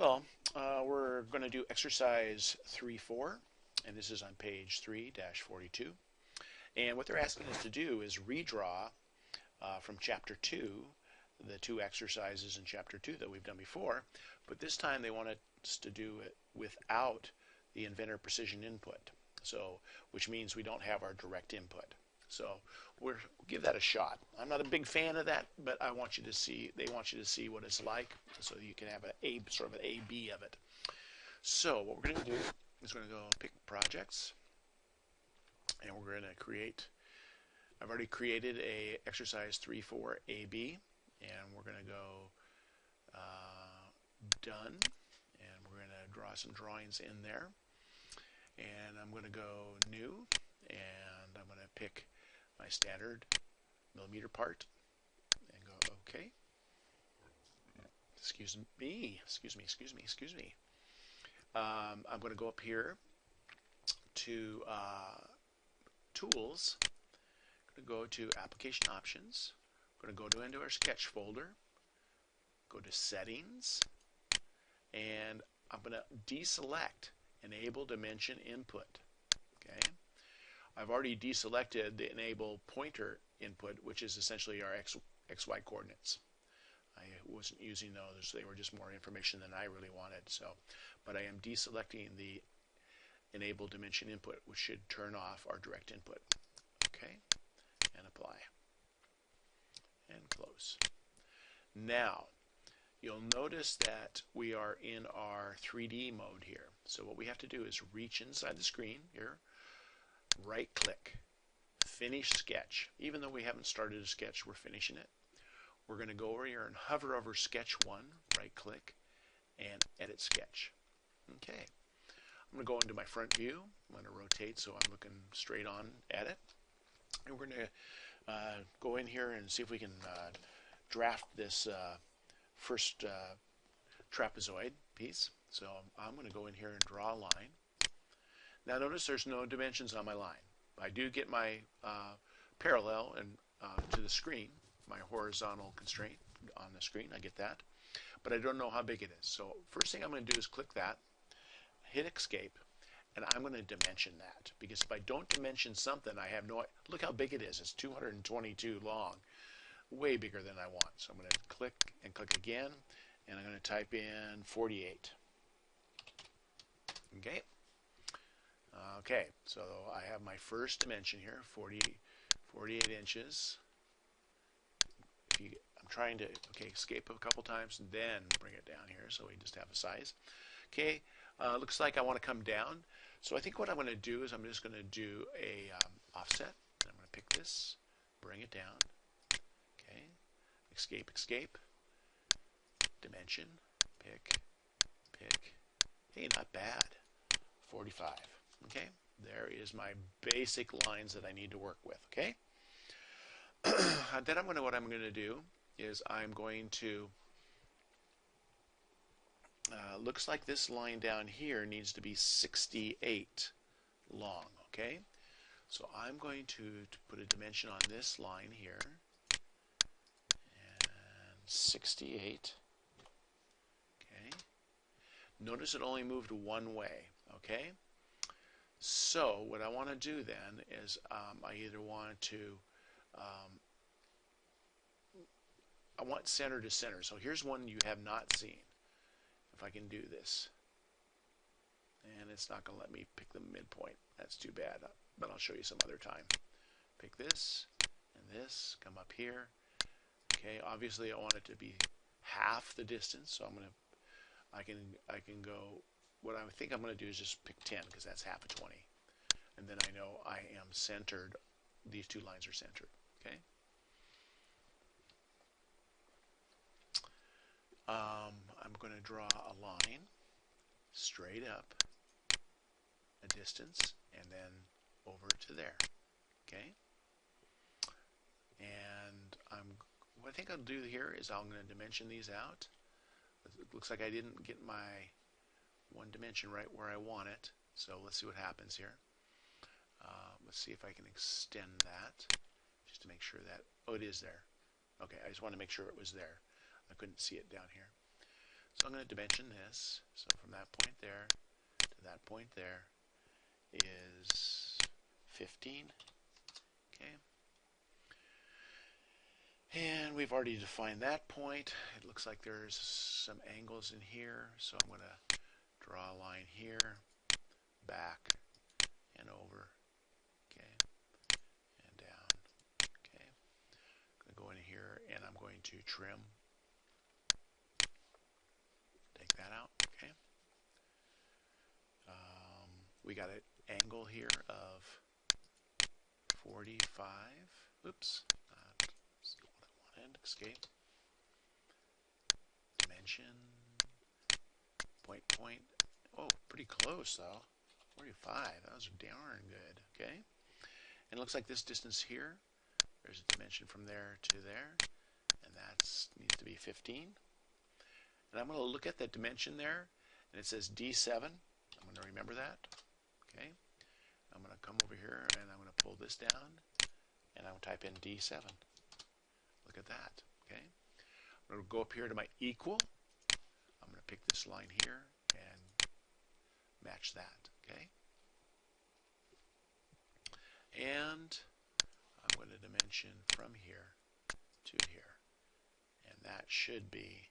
Well, we're going to do exercise 3-4, and this is on page 3-42. And what they're asking us to do is redraw from chapter 2 the two exercises in chapter 2 that we've done before, but this time they want us to do it without the Inventor precision input, so which means we don't have our direct input. So we'll give that a shot. I'm not a big fan of that, but I want you to see. They want you to see what it's like, so you can have a sort of an A/B of it. So what we're going to do is we're going to go pick projects, and we're going to create. I've already created a exercise 3-4 AB, and we're going to go done, and we're going to draw some drawings in there. And I'm going to go new, and I'm going to pick my standard millimeter part and go OK. Excuse me. I'm going to go up here to Tools. I'm going to go to Application Options. I'm going to go into our Sketch folder, go to Settings, and I'm going to deselect Enable Dimension Input. Okay. I've already deselected the Enable Pointer Input, which is essentially our XY coordinates. I wasn't using those; they were just more information than I really wanted. So, but I am deselecting the Enable Dimension Input, which should turn off our direct input. Okay, and apply, and close. Now, you'll notice that we are in our 3D mode here. So what we have to do is reach inside the screen here, right click, finish sketch. Even though we haven't started a sketch, we're finishing it. We're going to go over here and hover over sketch 1, right click, and edit sketch. Okay. I'm going to go into my front view. I'm going to rotate so I'm looking straight on at it. And we're going to go in here and see if we can draft this first trapezoid piece. So I'm going to go in here and draw a line. Now notice there's no dimensions on my line. I do get my parallel and to the screen, my horizontal constraint on the screen. I get that, but I don't know how big it is. So first thing I'm going to do is click that, hit escape, and I'm going to dimension that, because if I don't dimension something, I have no. Look how big it is. It's 222 long, way bigger than I want. So I'm going to click and click again, and I'm going to type in 48. Okay. Okay, so I have my first dimension here, 48 inches. I'm trying to, escape a couple times and then bring it down here so we just have a size. Okay, looks like I want to come down. So I think what I'm going to do is I'm just going to do a offset. I'm going to pick this, bring it down. Okay, escape, dimension, pick. Hey, not bad. 45. Okay, there is my basic lines that I need to work with. Okay, then what I'm going to do is I'm going to looks like this line down here needs to be 68 long. Okay, so I'm going to put a dimension on this line here, and 68. Okay, notice it only moved one way. Okay, so what I want to do then is I either want to I want center to center. So here's one you have not seen. If I can do this, and it's not going to let me pick the midpoint. That's too bad, but I'll show you some other time. Pick this and this, come up here. Okay, obviously I want it to be half the distance, so I can go. What I think I'm going to do is just pick 10, because that's half of 20, and then I know I am centered. These two lines are centered. Okay. I'm going to draw a line straight up, a distance, and then over to there. Okay. And what I think I'll do here is I'm going to dimension these out. It looks like I didn't get my one dimension right where I want it, so let's see what happens here. Let's see if I can extend that just to make sure that, oh, it is there. Okay, I just want to make sure it was there. I couldn't see it down here. So I'm going to dimension this. So from that point there to that point there is 15. Okay. And we've already defined that point. It looks like there's some angles in here, so I'm going to draw a line here, back, and over, okay, and down, okay. I'm going to go in here, and I'm going to trim. Take that out, okay. We got an angle here of 45. Oops, that's not what I wanted. Escape. Dimension. Point. Oh, pretty close though. 45. That was darn good. Okay. And it looks like this distance here, there's a dimension from there to there, and that needs to be 15. And I'm going to look at that dimension there, and it says D7. I'm going to remember that. Okay. I'm going to come over here, and I'm going to pull this down, and I'm going to type in D7. Look at that. Okay. I'm going to go up here to my equal. I'm going to pick this line here and match that. Okay. And I'm going to dimension from here to here, and that should be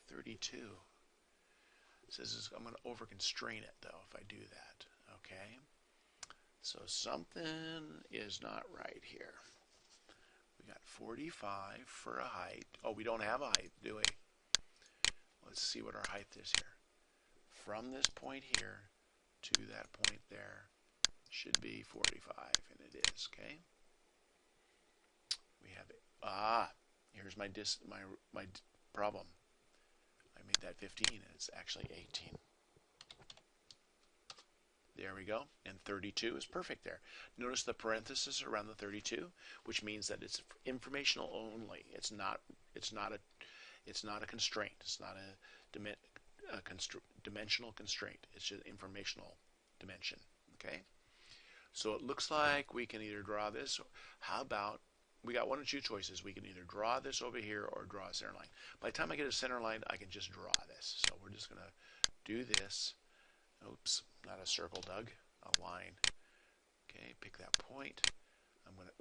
32. It says I'm going to over constrain it though if I do that. Okay, so something is not right here. We got 45 for a height. Oh, we don't have a height, do we? Let's see what our height is here. From this point here to that point there should be 45, and it is. Okay. We have it. Here's my problem. I made that 15, and it's actually 18. There we go, and 32 is perfect there. Notice the parenthesis around the 32, which means that it's informational only. It's not a constraint. It's not a dimensional constraint. It's just informational dimension. Okay. So it looks like we can either draw this. How about we got one or two choices. We can either draw this over here or draw a center line. By the time I get a center line, I can just draw this. So we're just going to do this. Oops, not a circle, Doug. A line. Okay, pick that point. I'm going to,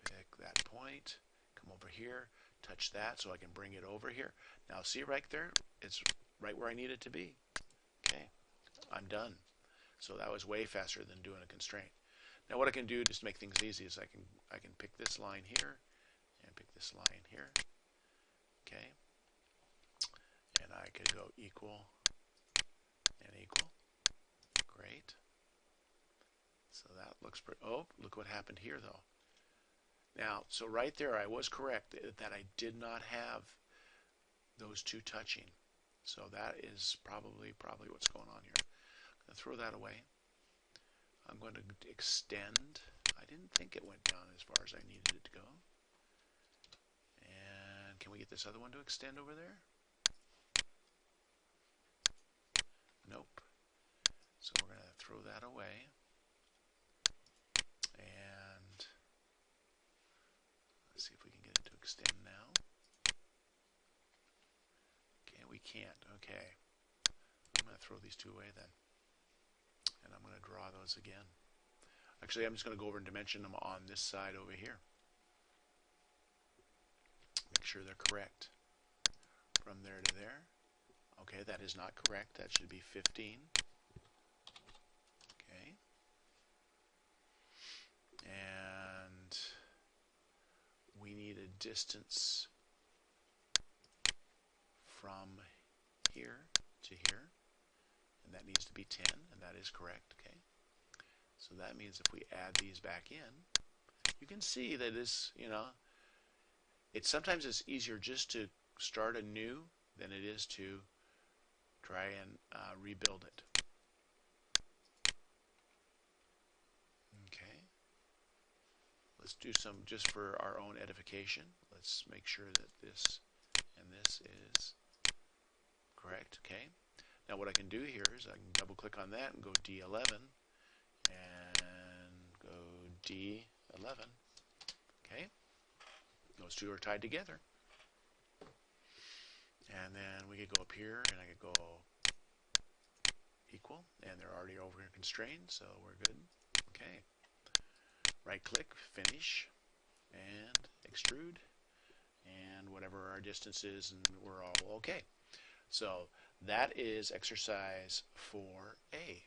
pick that point. Come over here, touch that so I can bring it over here. Now see right there? It's right where I need it to be. Okay, I'm done. So that was way faster than doing a constraint. Now what I can do just to make things easy is I can pick this line here and pick this line here. Okay. And I could go equal and equal. Great. So that looks pretty. Oh, look what happened here though. Now, so right there I was correct that I did not have those two touching. So that is probably what's going on here. I'm going to throw that away. I'm going to extend. I didn't think it went down as far as I needed it to go. And can we get this other one to extend over there? Nope. So we're going to throw that away. And let's see if we can get it to extend now. Okay, we can't. Okay. I'm going to throw these two away then. And I'm going to draw those again. Actually, I'm just going to go over and dimension them on this side over here. Make sure they're correct. From there to there. Okay, that is not correct. That should be 15. Okay. And we need a distance from here to here. And that needs to be 10, and that is correct. Okay. So that means if we add these back in, you can see that this, sometimes it's easier just to start anew than it is to try and rebuild it. Okay. Let's do some just for our own edification. Let's make sure that this and this is correct. Okay. Now what I can do here is I can double click on that and go D11 and go D11. Okay. Those two are tied together. And then we could go up here and I could go equal, and they're already over constrained, so we're good. Okay. Right click, finish, and extrude, and whatever our distance is, and we're all okay. So that is exercise 4A.